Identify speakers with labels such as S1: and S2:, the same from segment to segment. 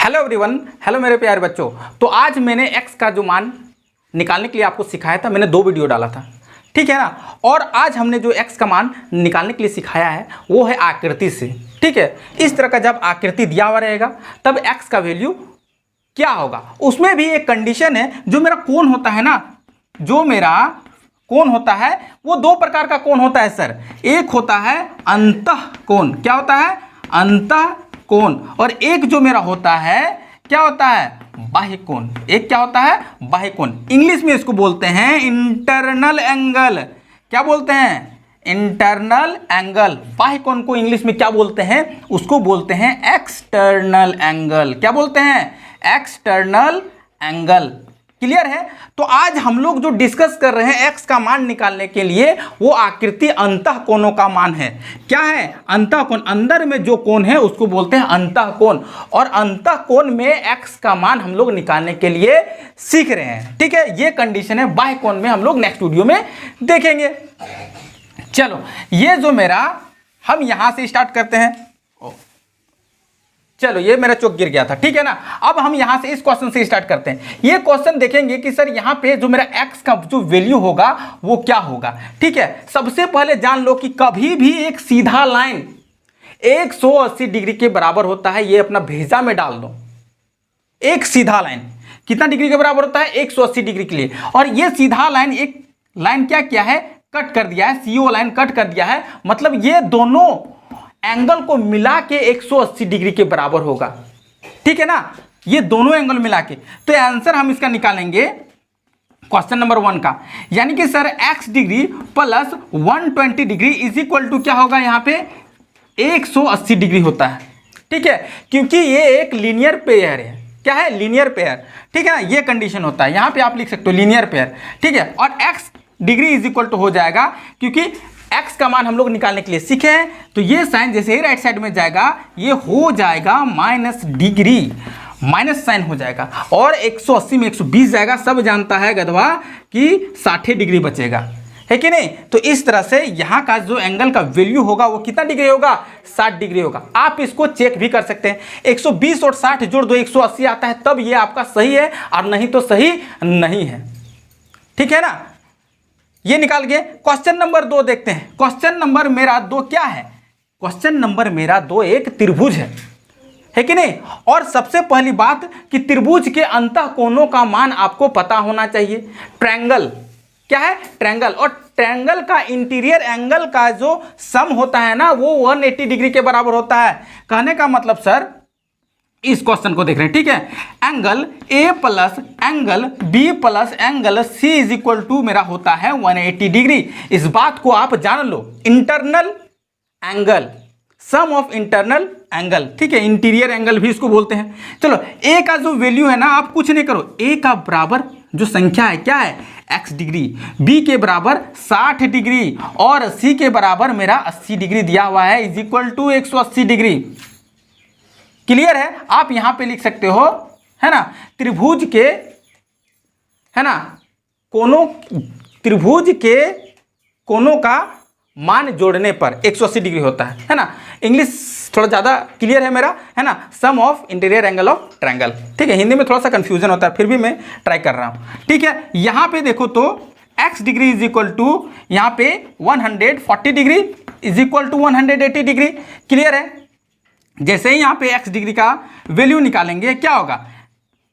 S1: Hello everyone, hello मेरे प्यारे बच्चों। तो आज मैंने x का जो मान निकालने के लिए आपको सिखाया था, मैंने 2 वीडियो डाला था, ठीक है ना। और आज हमने जो x का मान निकालने के लिए सिखाया है वो है आकृति से, ठीक है। इस तरह का जब आकृति दिया हुआ रहेगा तब x का वैल्यू क्या होगा। उसमें भी एक कंडीशन है, जो मेरा कोण होता है ना, जो मेरा कोण होता है वो 2 प्रकार का कोण होता है सर। एक होता है अंतः कोण, क्या होता है, अंतः कोण। और एक जो मेरा होता है क्या होता है, बाह्य कोण। एक क्या होता है, बाह्य कोण। इंग्लिश में इसको बोलते हैं इंटरनल एंगल। क्या बोलते हैं, इंटरनल एंगल। बाह्य कोण को इंग्लिश में क्या बोलते हैं, उसको बोलते हैं एक्सटर्नल एंगल। क्या बोलते हैं, एक्सटर्नल एंगल। क्लियर है। तो आज हम लोग जो डिस्कस कर रहे हैं x का मान निकालने के लिए, वो आकृति अंतः कोणों का मान है। क्या है, अंतः कोण। अंदर में जो कोण है उसको बोलते हैं अंतः कोण। और अंतः कोण में x का मान हम लोग निकालने के लिए सीख रहे हैं, ठीक है। ये कंडीशन है। बाह्य कोण में हम लोग नेक्स्ट वीडियो में देखेंगे। चलो, ये जो मेरा, हम यहां से स्टार्ट करते हैं। चलो, ये मेरा चौक गिर गया था, ठीक है ना। अब हम यहां से इस क्वेश्चन से स्टार्ट करते हैं। ये क्वेश्चन देखेंगे कि सर यहाँ पे जो मेरा x का जो वैल्यू होगा वो क्या होगा, ठीक है। सबसे पहले जान लो कि कभी भी एक सीधा लाइन 180 डिग्री के बराबर होता है। ये अपना भेजा में डाल दो। एक सीधा लाइन कितना डिग्री के बराबर होता है, 180 डिग्री के लिए। और ये सीधा लाइन, एक लाइन क्या किया है, कट कर दिया है। CO लाइन कट कर दिया है, मतलब ये दोनों एंगल को मिला के 180 डिग्री के बराबर होगा, ठीक है ना। ये दोनों एंगल मिला के, तो आंसर हम इसका निकालेंगे क्वेश्चन नंबर 1 का। यानी कि sir x degree plus 120 degree is equal to क्या होगा, यहाँ पे 180 डिग्री होता है, ठीक है। क्योंकि ये एक लीनियर पेयर है। क्या है, लीनियर पेयर, ठीक है ना। ये कंडीशन होता है, यहाँ पे आप लिख सकते हो लीनियर पेयर, ठीक है। और x degree is equal to हो जाएगा, क्योंकि x का मान हम लोग निकालने के लिए सीखे हैं। तो ये साइन जैसे ही राइट साइड में जाएगा ये हो जाएगा माइनस डिग्री, माइनस साइन हो जाएगा। और 180 में 120 जाएगा। सब जानता है गधवा कि 60 डिग्री बचेगा, है कि नहीं। तो इस तरह से यहाँ का जो एंगल का वैल्यू होगा वो कितना डिग्री होगा, 60 डिग्री होगा। आप इसको चेक भी कर सकते हैं। 120 और 60 जोड़ दो 180 आता है, तब ये आपका सही है, और नहीं तो सही नहीं है, ठीक है ना। ये निकाल गए। क्वेश्चन नंबर 2 देखते हैं। क्वेश्चन नंबर मेरा 2 क्या है, क्वेश्चन नंबर मेरा 2 एक त्रिभुज है कि नहीं। और सबसे पहली बात कि त्रिभुज के अंतः कोणों का मान आपको पता होना चाहिए। ट्रायंगल क्या है, ट्रायंगल। और ट्रायंगल का इंटीरियर एंगल का जो सम होता है ना, वो 180 डिग्री के बराबर होता है। कहने का मतलब सर, इस क्वेश्चन को देख रहे हैं, ठीक है। Angle A plus angle B plus angle C is equal to मेरा होता है 180 डिग्री। इस बात को आप जान लो। Internal angle, sum of internal angle, ठीक है। इंटीरियर एंगल भी इसको बोलते हैं। चलो, A का जो वैल्यू है ना, आप कुछ नहीं करो, A का बराबर जो संख्या है क्या है, x डिग्री, B के बराबर 60 डिग्री, और C के बराबर मेरा 80 डिग्री दिया हुआ है, is equal to 180 degree. Clear है। आप यहां पे लिख सकते हो, है ना, त्रिभुज के, है ना, कोनों, त्रिभुज के कोनों का मान जोड़ने पर 180 डिग्री होता है ना। इंग्लिश थोड़ा ज़्यादा क्लियर है मेरा, है ना। Sum of interior angle of triangle, ठीक है। हिंदी में थोड़ा सा कंफ्यूजन होता है, फिर भी मैं ट्राई कर रहा हूं, ठीक है। यहां पे देखो तो x degree is equal to यहाँ पे 140 degree is equal to 180 degree. Clear है। जैसे ही यहाँ पे x डिग्री का वैल्यू निकालेंगे क्या होगा,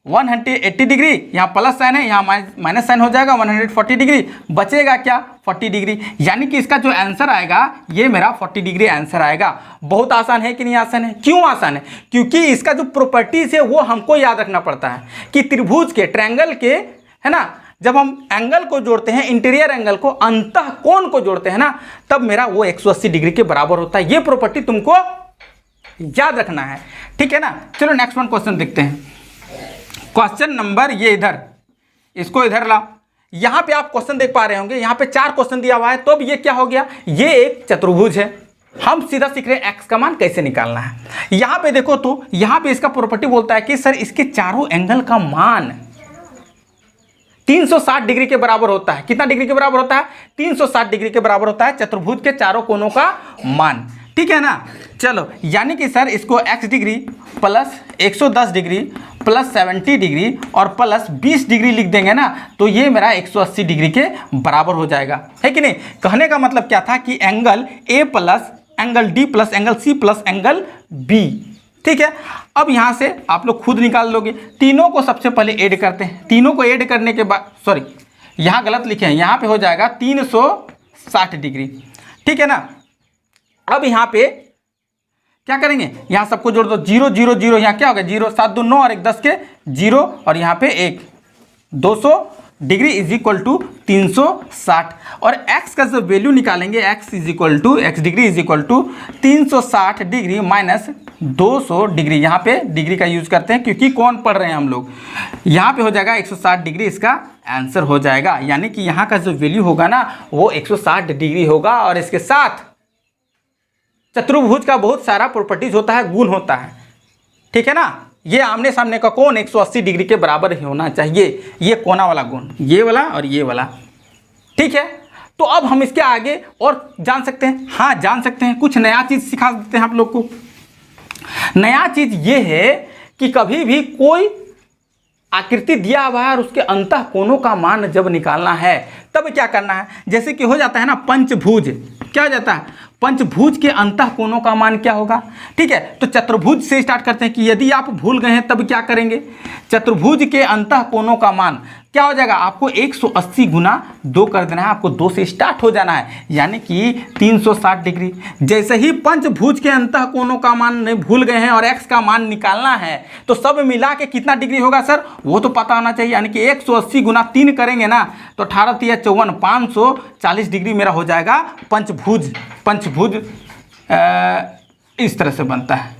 S1: 180 डिग्री, यहाँ प्लस साइन है, यहाँ माइनस साइन हो जाएगा, 140 डिग्री बचेगा क्या, 40 डिग्री। यानी कि इसका जो आंसर आएगा ये मेरा 40 डिग्री आंसर आएगा। बहुत आसान है कि नहीं आसान है। क्यों आसान है, क्योंकि इसका जो प्रॉपर्टीज है वो हमको याद रखना पड़ता है कि त्रिभुज के, ट्रायंगल के, है ना, जब हम एंगल को जोड़ते हैं, इंटीरियर एंगल को अंतः कोण को जोड़ते हैं ना, तब मेरा वो 180 डिग्री के बराबर होता है। ये प्रॉपर्टी तुमको याद रखना है, ठीक है ना। चलो नेक्स्ट वन क्वेश्चन देखते हैं। क्वेश्चन नंबर, ये इधर, इसको इधर ला। यहां पे आप क्वेश्चन देख पा रहे होंगे, यहां पे 4 क्वेश्चन दिया हुआ है। तो अब ये क्या हो गया, ये एक चतुर्भुज है। हम सीधा सीख रहे हैं x का मान कैसे निकालना है। यहां पे देखो तो यहां पे इसका प्रॉपर्टी बोलता है कि सर इसके चारों एंगल का मान 360 डिग्री के बराबर होता है। कितना डिग्री के बराबर होता है, 360 डिग्री के बराबर होता है चतुर्भुज के चारों कोनों का मान। ठीक है ना। चलो यानी कि सर इसको x degree plus 110 degree plus 70 degree और प्लस 20 डिग्री लिख देंगे ना, तो ये मेरा 180 डिग्री के बराबर हो जाएगा, है कि नहीं। कहने का मतलब क्या था कि angle A plus angle D plus angle C plus angle B, ठीक है। अब यहाँ से आप लोग खुद निकाल लोगे। तीनों को सबसे पहले ऐड करते हैं। तीनों को ऐड करने के बाद, सॉरी यहाँ गलत लिखे हैं, यहाँ पे हो जाएगा 360 डिग्री, ठीक है ना। अब यहाँ पे क्या करेंगे, यहाँ सबको जोड़ दो, 0 0 0, यहाँ क्या होगा 0, 7 2 9 और 1 10 के 0 और यहाँ पे 1, 200 डिग्री इज इक्वल टू 360। और x का जो वैल्यू निकालेंगे, x degree is equal to 360 degree minus 200 degree. यहाँ पे डिग्री का यूज करते हैं क्योंकि कौन पढ़ रहे हैं हम लोग। यहाँ पे हो जाएगा 160 डिग्री, इसका आंसर हो जाएगा। यानी कि यहाँ का जो वैल्यू होगा ना वो 160 डिग्री होगा। और इसके साथ चतुर्भुज का बहुत सारा प्रॉपर्टीज होता है, गुण होता है, ठीक है ना। ये आमने सामने का कोण 180 डिग्री के बराबर ही होना चाहिए, ये कोना वाला गुण, ये वाला और ये वाला, ठीक है। तो अब हम इसके आगे और जान सकते हैं, हाँ जान सकते हैं, कुछ नया चीज़ सिखा देते हैं आप लोग को। नया चीज़ ये है कि कभी भी कोई आकृति दिया हुआ है और उसके अंतः कोणों का मान जब निकालना है तब क्या करना है। जैसे कि हो जाता है ना पंचभुज, क्या हो जाता है, पंचभुज के अंतः कोणों का मान क्या होगा, ठीक है। तो चतुर्भुज से स्टार्ट करते हैं कि यदि आप भूल गए हैं तब क्या करेंगे। चतुर्भुज के अंतः कोणों का मान क्या हो जाएगा, आपको 180 गुना 2 कर देना है, आपको 2 से स्टार्ट हो जाना है, यानी कि 360 डिग्री। जैसे ही पंचभुज के अंतः कोणों का मान नहीं भूल गए हैं और x का मान निकालना है तो सब मिला के कितना डिग्री होगा सर, वो तो पता होना चाहिए। यानी कि 180 गुना 3 करेंगे ना तो 18 3 54, 540 डिग्री मेरा हो जाएगा पंचभुज। पंचभुज इस तरह से बनता है,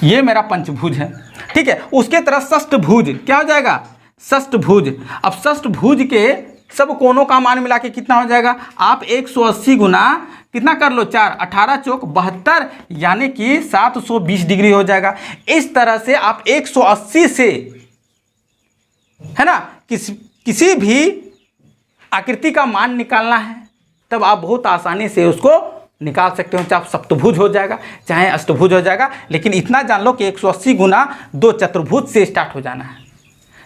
S1: ये मेरा पंचभुज है, ठीक है। उसके तरह षष्ठभुज क्या हो जाएगा, षष्ठभुज। अब षष्ठभुज के सब कोणों का मान मिला के कितना हो जाएगा, आप 180 गुना कितना कर लो 4, 18 चौक 72, यानी कि 720 डिग्री हो जाएगा। इस तरह से आप 180 से, है ना, किसी भी आकृति का मान निकालना है तब आप बहुत आसानी से उसको निकाल सकते हो। चाहे सप्तभुज हो जाएगा चाहे अष्टभुज हो जाएगा, लेकिन इतना जान लो कि 180 गुना 2 चतुर्भुज से स्टार्ट हो जाना है।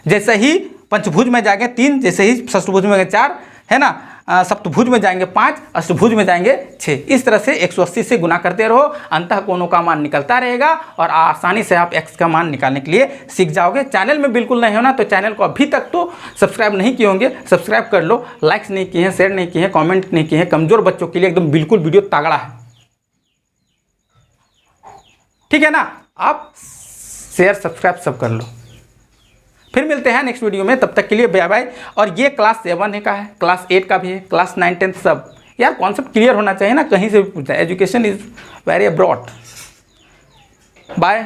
S1: जैसे ही पंचभुज में जाएंगे 3, जैसे ही षष्ठभुज में 4, है ना, सप्तभुज में जाएंगे 5, अष्टभुज में जाएंगे 6। इस तरह से 180 से गुना करते रहो, अंतः कोणों का मान निकलता रहेगा और आसानी से आप x का मान निकालने के लिए सीख जाओगे। चैनल में बिल्कुल नहीं हो ना तो चैनल को अभी तक तो सब्सक्राइब नहीं किए होंगे, सब्सक्राइब कर लो। लाइक्स नहीं किए हैं, शेयर नहीं किए हैं, कॉमेंट नहीं किए हैं, कमजोर बच्चों के लिए एकदम बिल्कुल वीडियो तगड़ा है, ठीक है ना। आप शेयर सब्सक्राइब सब कर लो। फिर मिलते हैं नेक्स्ट वीडियो में, तब तक के लिए बाय बाय। और ये क्लास 7 का है, क्लास 8 का भी है, क्लास 9 10 सब। यार कॉन्सेप्ट क्लियर होना चाहिए ना, कहीं से भी पूछता है। Education is very broad. Bye.